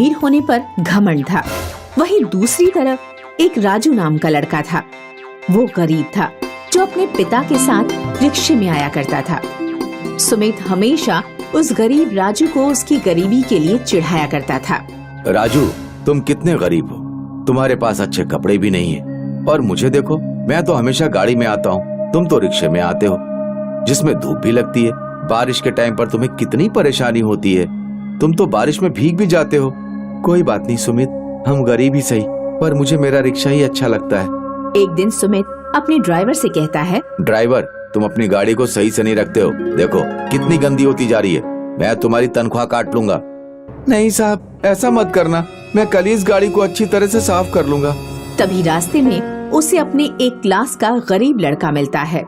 अमीर होने पर घमंड था। वहीं दूसरी तरफ एक राजू नाम का लड़का था। वो गरीब था जो अपने पिता के साथ रिक्शे में आया करता था। सुमित हमेशा उस गरीब राजू को उसकी गरीबी के लिए चिढ़ाया करता था। राजू, तुम कितने गरीब हो, तुम्हारे पास अच्छे कपड़े भी नहीं है और मुझे देखो, मैं तो हमेशा गाड़ी में आता हूँ, तुम तो रिक्शे में आते हो, जिसमें धूप भी लगती है। बारिश के टाइम पर तुम्हें कितनी परेशानी होती है, तुम तो बारिश में भीग भी जाते हो। कोई बात नहीं सुमित, हम गरीब ही सही, पर मुझे मेरा रिक्शा ही अच्छा लगता है। एक दिन सुमित अपने ड्राइवर से कहता है, ड्राइवर, तुम अपनी गाड़ी को सही से नहीं रखते हो, देखो कितनी गंदी होती जा रही है, मैं तुम्हारी तनख्वाह काट लूंगा। नहीं साहब, ऐसा मत करना, मैं कल ही इस गाड़ी को अच्छी तरह से साफ कर लूंगा। तभी रास्ते में उसे अपने एक क्लास का गरीब लड़का मिलता है।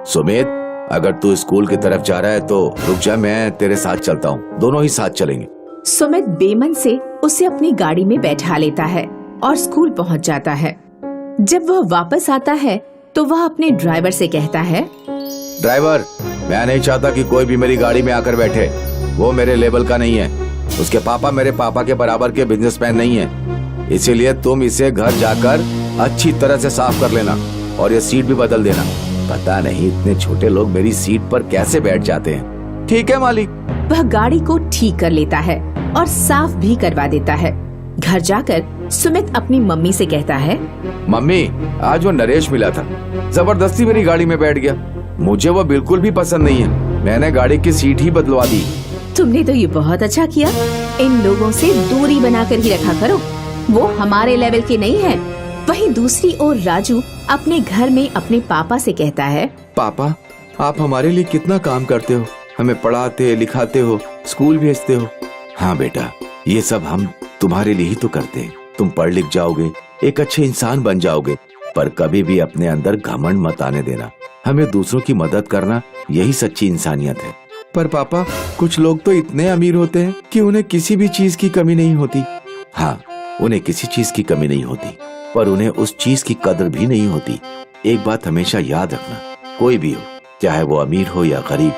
सुमित, अगर तू स्कूल की तरफ जा रहा है तो रुक जा, मैं तेरे साथ चलता हूँ, दोनों ही साथ चलेंगे। सुमित बेमन से उसे अपनी गाड़ी में बैठा लेता है और स्कूल पहुँच जाता है। जब वह वापस आता है तो वह अपने ड्राइवर से कहता है, ड्राइवर, मैं नहीं चाहता कि कोई भी मेरी गाड़ी में आकर बैठे, वो मेरे लेवल का नहीं है, उसके पापा मेरे पापा के बराबर के बिजनेसमैन नहीं है, इसीलिए तुम इसे घर जाकर अच्छी तरह से साफ कर लेना और ये सीट भी बदल देना। पता नहीं इतने छोटे लोग मेरी सीट पर कैसे बैठ जाते हैं। ठीक है मालिक। वह गाड़ी को ठीक कर लेता है और साफ भी करवा देता है। घर जाकर सुमित अपनी मम्मी से कहता है, मम्मी, आज वो नरेश मिला था, जबरदस्ती मेरी गाड़ी में बैठ गया, मुझे वो बिल्कुल भी पसंद नहीं है, मैंने गाड़ी की सीट ही बदलवा दी। तुमने तो ये बहुत अच्छा किया, इन लोगों से दूरी बनाकर ही रखा करो, वो हमारे लेवल के नहीं है। वहीं दूसरी ओर राजू अपने घर में अपने पापा से कहता है, पापा, आप हमारे लिए कितना काम करते हो, हमें पढ़ाते लिखाते हो, स्कूल भेजते हो। हाँ बेटा, ये सब हम तुम्हारे लिए ही तो करते हैं, तुम पढ़ लिख जाओगे, एक अच्छे इंसान बन जाओगे, पर कभी भी अपने अंदर घमंड मत आने देना, हमें दूसरों की मदद करना यही सच्ची इंसानियत है। पर पापा, कुछ लोग तो इतने अमीर होते हैं कि उन्हें किसी भी चीज की कमी नहीं होती। हाँ, उन्हें किसी चीज की कमी नहीं होती, पर उन्हें उस चीज की कदर भी नहीं होती। एक बात हमेशा याद रखना, कोई भी हो, चाहे वो अमीर हो या गरीब,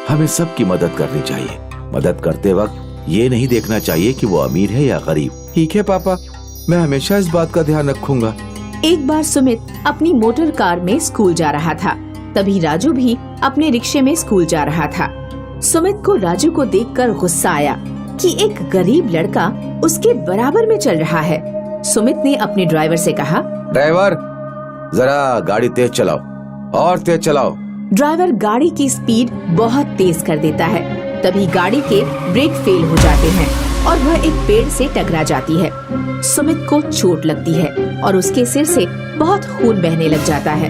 हमें सबकी मदद करनी चाहिए। मदद करते वक्त ये नहीं देखना चाहिए कि वो अमीर है या गरीब। ठीक है पापा, मैं हमेशा इस बात का ध्यान रखूंगा। एक बार सुमित अपनी मोटर कार में स्कूल जा रहा था, तभी राजू भी अपने रिक्शे में स्कूल जा रहा था। सुमित को राजू को देखकर गुस्सा आया कि एक गरीब लड़का उसके बराबर में चल रहा है। सुमित ने अपने ड्राइवर से कहा, ड्राइवर, जरा गाड़ी तेज चलाओ, और तेज चलाओ। ड्राइवर गाड़ी की स्पीड बहुत तेज कर देता है। तभी गाड़ी के ब्रेक फेल हो जाते हैं और वह एक पेड़ से टकरा जाती है। सुमित को चोट लगती है और उसके सिर से बहुत खून बहने लग जाता है।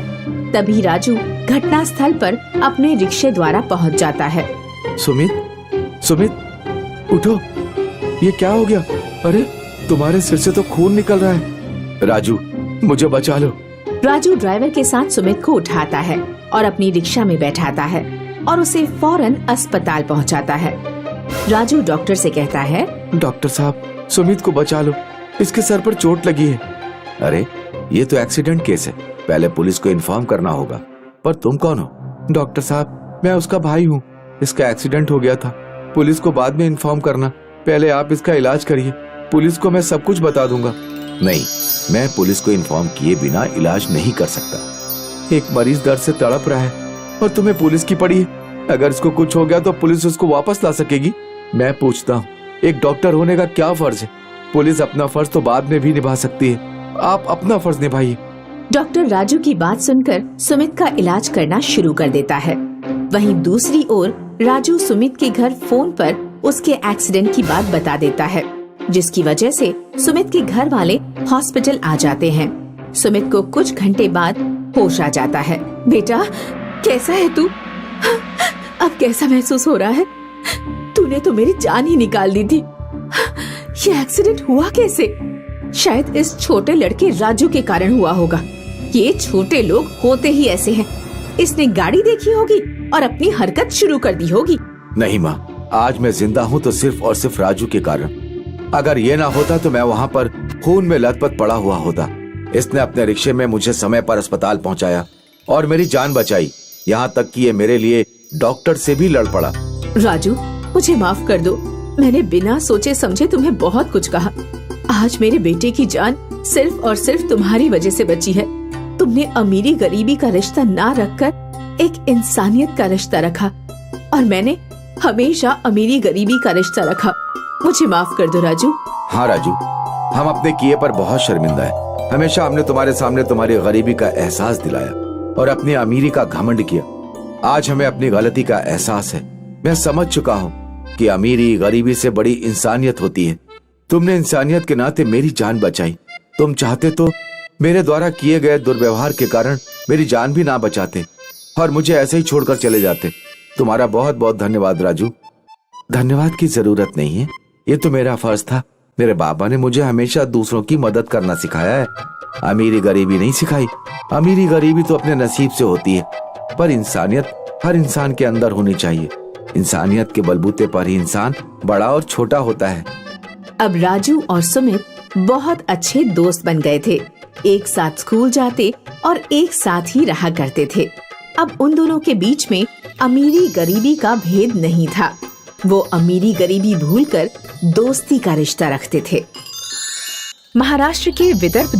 तभी राजू घटना स्थल पर अपने रिक्शे द्वारा पहुंच जाता है। सुमित, उठो, ये क्या हो गया? अरे, तुम्हारे सिर से तो खून निकल रहा है। राजू, मुझे बचा लो। राजू ड्राइवर के साथ सुमित को उठाता है और अपनी रिक्शा में बैठाता है और उसे फौरन अस्पताल पहुंचाता है। राजू डॉक्टर से कहता है, डॉक्टर साहब, सुमित को बचा लो, इसके सर पर चोट लगी है। अरे, ये तो एक्सीडेंट केस है, पहले पुलिस को इन्फॉर्म करना होगा। पर तुम कौन हो? डॉक्टर साहब, मैं उसका भाई हूँ, इसका एक्सीडेंट हो गया था, पुलिस को बाद में इन्फॉर्म करना, पहले आप इसका इलाज करिए, पुलिस को मैं सब कुछ बता दूंगा। नहीं, मैं पुलिस को इन्फॉर्म किए बिना इलाज नहीं कर सकता। एक मरीज दर्द से तड़प रहा है और तुम्हें पुलिस की पड़ी है, अगर इसको कुछ हो गया तो पुलिस उसको वापस ला सकेगी। मैं पूछता हूँ, एक डॉक्टर होने का क्या फर्ज है? पुलिस अपना फर्ज तो बाद में भी निभा सकती है, आप अपना फर्ज निभाइए। डॉक्टर राजू की बात सुनकर सुमित का इलाज करना शुरू कर देता है। वहीं दूसरी ओर राजू सुमित के घर फोन पर उसके एक्सीडेंट की बात बता देता है, जिसकी वजह से सुमित के घर वाले हॉस्पिटल आ जाते हैं। सुमित को कुछ घंटे बाद होश आ जाता है। बेटा, कैसा है तू? अब कैसा महसूस हो रहा है? तूने तो मेरी जान ही निकाल दी थी। ये एक्सीडेंट हुआ कैसे? शायद इस छोटे लड़के राजू के कारण हुआ होगा। ये छोटे लोग होते ही ऐसे हैं। इसने गाड़ी देखी होगी और अपनी हरकत शुरू कर दी होगी। नहीं माँ, आज मैं जिंदा हूँ तो सिर्फ और सिर्फ राजू के कारण। अगर ये ना होता तो मैं वहाँ पर खून में लथपथ पड़ा हुआ होता। इसने अपने रिक्शे में मुझे समय पर अस्पताल पहुँचाया और मेरी जान बचाई, यहाँ तक कि ये मेरे लिए डॉक्टर से भी लड़ पड़ा। राजू, मुझे माफ कर दो, मैंने बिना सोचे समझे तुम्हें बहुत कुछ कहा। आज मेरे बेटे की जान सिर्फ और सिर्फ तुम्हारी वजह से बची है। तुमने अमीरी गरीबी का रिश्ता ना रखकर एक इंसानियत का रिश्ता रखा, और मैंने हमेशा अमीरी गरीबी का रिश्ता रखा। मुझे माफ कर दो राजू। हाँ राजू, हम अपने किए पर बहुत शर्मिंदा है। हमेशा हमने तुम्हारे सामने तुम्हारी गरीबी का एहसास दिलाया और अपनी अमीरी का घमंड किया। आज हमें अपनी गलती का एहसास है। मैं समझ चुका हूँ कि अमीरी गरीबी से बड़ी इंसानियत होती है। तुमने इंसानियत के नाते मेरी जान बचाई। तुम चाहते तो मेरे द्वारा किए गए दुर्व्यवहार के कारण मेरी जान भी ना बचाते और मुझे ऐसे ही छोड़कर चले जाते। तुम्हारा बहुत बहुत धन्यवाद राजू। धन्यवाद की जरूरत नहीं है, ये तो मेरा फर्ज था। मेरे बाबा ने मुझे हमेशा दूसरों की मदद करना सिखाया है, अमीरी गरीबी नहीं सिखाई। अमीरी गरीबी तो अपने नसीब से होती है, पर इंसानियत हर इंसान के अंदर होनी चाहिए। इंसानियत के बलबूते पर ही इंसान बड़ा और छोटा होता है। अब राजू और सुमित बहुत अच्छे दोस्त बन गए थे। एक साथ स्कूल जाते और एक साथ ही रहा करते थे। अब उन दोनों के बीच में अमीरी गरीबी का भेद नहीं था। वो अमीरी गरीबी भूलकर दोस्ती का रिश्ता रखते थे। महाराष्ट्र के विदर्भ